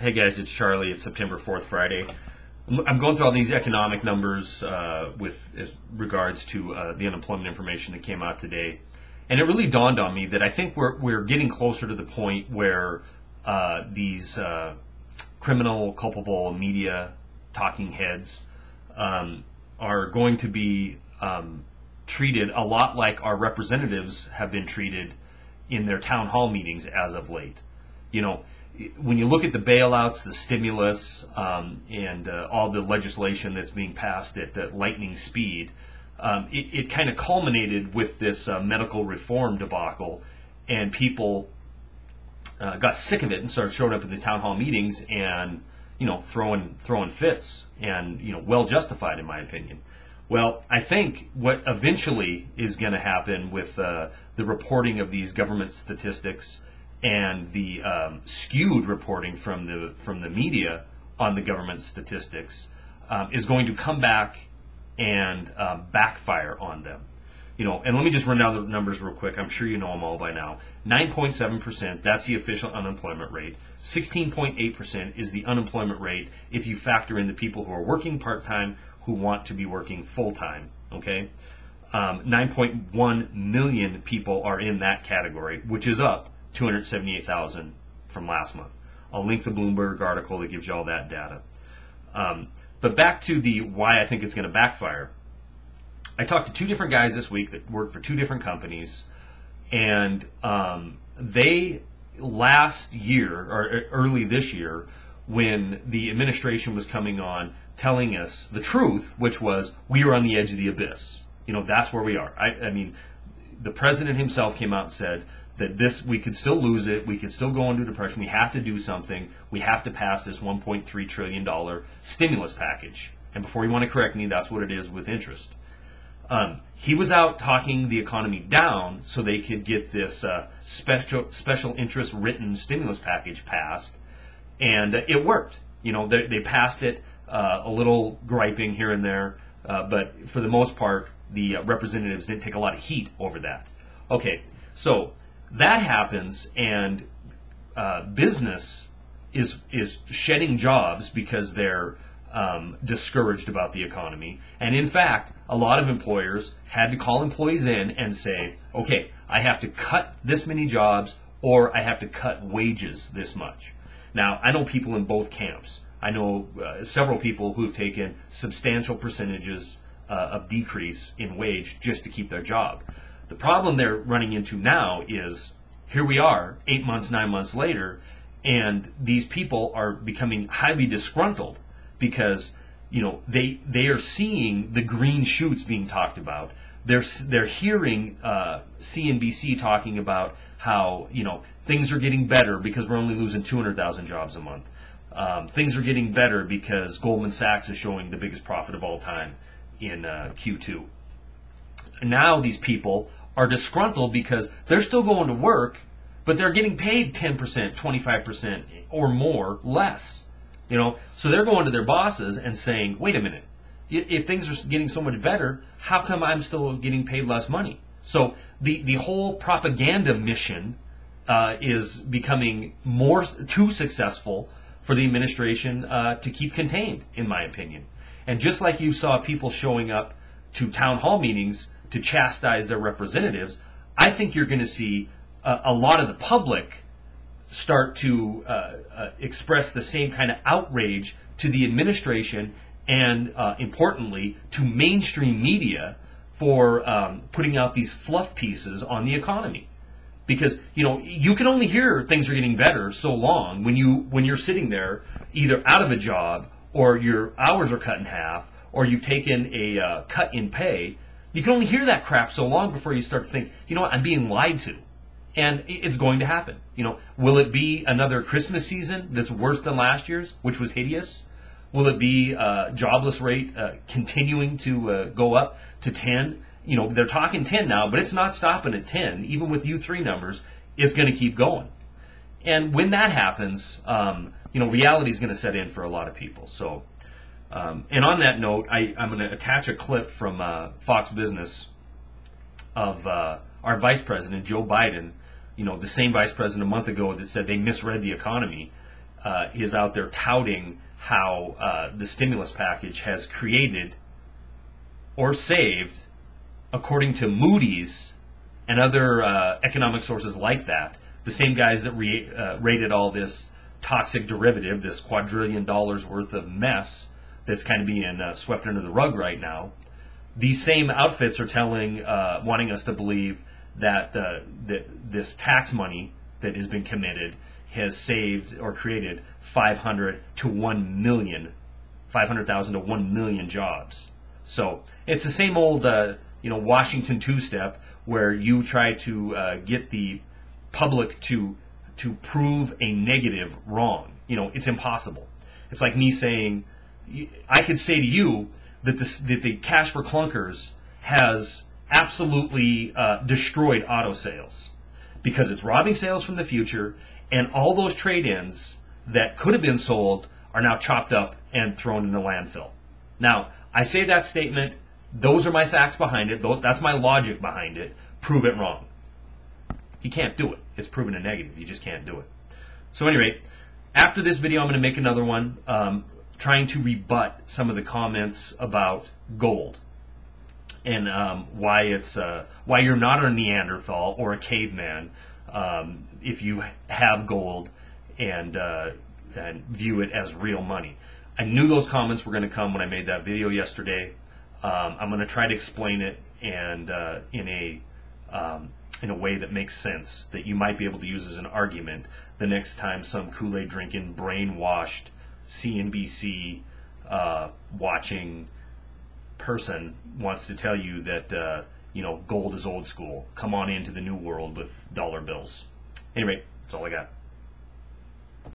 Hey guys, it's Charlie. It's September 4th, Friday. I'm going through all these economic numbers with as regards to the unemployment information that came out today. And it really dawned on me that I think we're getting closer to the point where these criminal, culpable media talking heads are going to be treated a lot like our representatives have been treated in their town hall meetings as of late. You know, when you look at the bailouts, the stimulus, and all the legislation that's being passed at lightning speed, it kind of culminated with this medical reform debacle, and people got sick of it and started showing up in the town hall meetings and throwing fits, and well justified in my opinion. Well, I think what eventually is going to happen with the reporting of these government statistics and the skewed reporting from the media on the government statistics is going to come back and backfire on them. And let me just run down the numbers real quick. I'm sure you know them all by now. 9.7%, that's the official unemployment rate. 16.8% is the unemployment rate if you factor in the people who are working part-time who want to be working full-time, okay? 9.1 million people are in that category, which is up 278,000 from last month. I'll link the Bloomberg article that gives you all that data. But back to the why I think it's going to backfire. I talked to two different guys this week that work for two different companies, and they last year, or early this year, when the administration was coming on telling us the truth, which was we are on the edge of the abyss. That's where we are. I mean, the president himself came out and said that we could still lose it, we could still go into depression, we have to do something, we have to pass this $1.3 trillion stimulus package. And before you want to correct me, that's what it is with interest. He was out talking the economy down so they could get this special interest written stimulus package passed, and it worked. They passed it, a little griping here and there, but for the most part, the representatives didn't take a lot of heat over that. Okay, so that happens, and business is shedding jobs because they're discouraged about the economy. And in fact, a lot of employers had to call employees in and say, okay, I have to cut this many jobs, or I have to cut wages this much. Now, I know people in both camps. I know several people who have taken substantial percentages of decrease in wage just to keep their job. The problem they're running into now is, here we are, 8 months, 9 months later, and these people are becoming highly disgruntled because they are seeing the green shoots being talked about. They're hearing CNBC talking about how things are getting better because we're only losing 200,000 jobs a month. Things are getting better because Goldman Sachs is showing the biggest profit of all time in Q2. Now these people are disgruntled because they're still going to work, but they're getting paid 10%, 25% or more less. So they're going to their bosses and saying, wait a minute, if things are getting so much better, how come I'm still getting paid less money? So the whole propaganda mission is becoming too successful for the administration to keep contained, in my opinion. And just like you saw people showing up to town hall meetings to chastise their representatives, I think you're going to see a lot of the public start to express the same kind of outrage to the administration and, importantly, to mainstream media for putting out these fluff pieces on the economy. Because you can only hear things are getting better so long when you're sitting there either out of a job, or your hours are cut in half, or you've taken a cut in pay. You can only hear that crap so long before you start to think, what, I'm being lied to. And it's going to happen. Will it be another Christmas season that's worse than last year's, which was hideous? Will it be jobless rate continuing to go up to 10? They're talking 10 now, but it's not stopping at 10. Even with U3 numbers, it's going to keep going. And when that happens, reality is going to set in for a lot of people. So, and on that note, I'm going to attach a clip from Fox Business of our Vice President, Joe Biden, the same Vice President a month ago that said they misread the economy. is out there touting how the stimulus package has created or saved, according to Moody's and other economic sources like that, the same guys that rated all this toxic derivative, this quadrillion dollars worth of mess that's kind of being swept under the rug right now. These same outfits are wanting us to believe that this tax money that has been committed has saved or created 500,000 to 1 million jobs. So it's the same old, Washington two-step where you try to get the public to prove a negative wrong. It's impossible. It's like me saying, I could say to you that the Cash for Clunkers has absolutely destroyed auto sales because it's robbing sales from the future, and all those trade-ins that could have been sold are now chopped up and thrown in the landfill. Now, I say that statement, those are my facts behind it, that's my logic behind it. Prove it wrong. You can't do it. It's proven a negative. You just can't do it. So anyway, after this video, I'm going to make another one trying to rebut some of the comments about gold and why you're not a Neanderthal or a caveman if you have gold and view it as real money. I knew those comments were going to come when I made that video yesterday. I'm going to try to explain it and in a way that makes sense, that you might be able to use as an argument the next time some Kool-Aid drinking, brainwashed, CNBC watching person wants to tell you that gold is old school. Come on into the new world with dollar bills. Anyway, that's all I got.